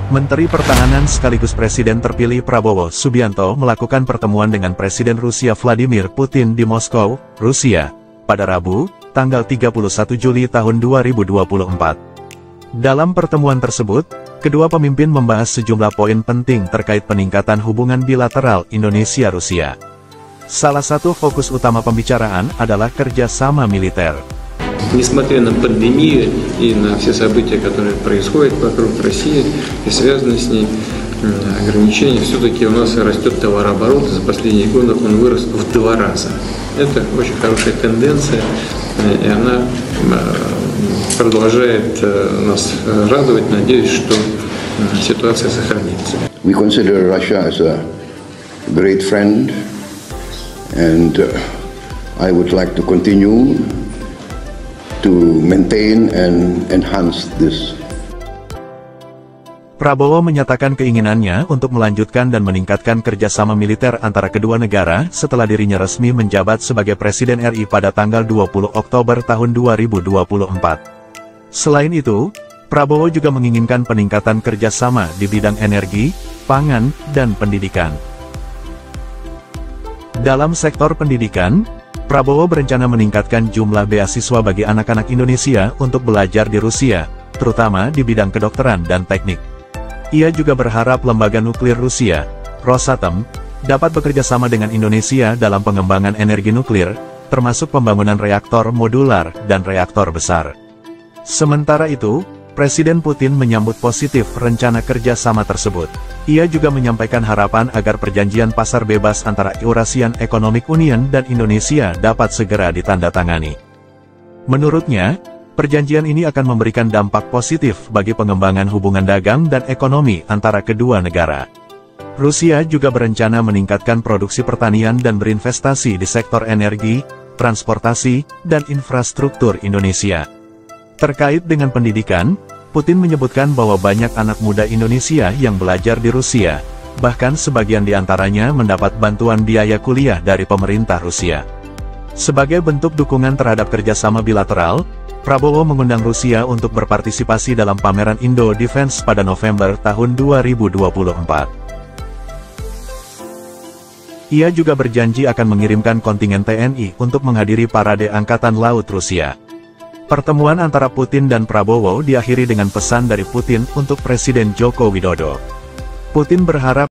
Menteri Pertahanan sekaligus Presiden terpilih Prabowo Subianto melakukan pertemuan dengan Presiden Rusia Vladimir Putin di Moskow, Rusia, pada Rabu, tanggal 31 Juli tahun 2024. Dalam pertemuan tersebut, kedua pemimpin membahas sejumlah poin penting terkait peningkatan hubungan bilateral Indonesia-Rusia. Salah satu fokus utama pembicaraan adalah kerjasama militer. Несмотря на пандемию и на все события, которые происходят вокруг России и связаны с ней, ограничения, все-таки у нас растет товарооборот, за последние годы он вырос в 2 раза. Это очень хорошая тенденция, и она продолжает нас радовать. Надеюсь, что ситуация сохранится. We consider Russia as a great friend, and I would like to continue to maintain and enhance this. Prabowo menyatakan keinginannya untuk melanjutkan dan meningkatkan kerjasama militer antara kedua negara setelah dirinya resmi menjabat sebagai Presiden RI pada tanggal 20 Oktober tahun 2024. Selain itu, Prabowo juga menginginkan peningkatan kerjasama di bidang energi, pangan, dan pendidikan. Dalam sektor pendidikan, Prabowo berencana meningkatkan jumlah beasiswa bagi anak-anak Indonesia untuk belajar di Rusia, terutama di bidang kedokteran dan teknik. Ia juga berharap lembaga nuklir Rusia, Rosatom, dapat bekerja sama dengan Indonesia dalam pengembangan energi nuklir, termasuk pembangunan reaktor modular dan reaktor besar. Sementara itu, Presiden Putin menyambut positif rencana kerjasama tersebut. Ia juga menyampaikan harapan agar perjanjian pasar bebas antara Eurasian Economic Union dan Indonesia dapat segera ditandatangani. Menurutnya, perjanjian ini akan memberikan dampak positif bagi pengembangan hubungan dagang dan ekonomi antara kedua negara. Rusia juga berencana meningkatkan produksi pertanian dan berinvestasi di sektor energi, transportasi, dan infrastruktur Indonesia. Terkait dengan pendidikan, Putin menyebutkan bahwa banyak anak muda Indonesia yang belajar di Rusia, bahkan sebagian di antaranya mendapat bantuan biaya kuliah dari pemerintah Rusia. Sebagai bentuk dukungan terhadap kerjasama bilateral, Prabowo mengundang Rusia untuk berpartisipasi dalam pameran Indo Defense pada November tahun 2024. Ia juga berjanji akan mengirimkan kontingen TNI untuk menghadiri parade Angkatan Laut Rusia. Pertemuan antara Putin dan Prabowo diakhiri dengan pesan dari Putin untuk Presiden Joko Widodo. Putin berharap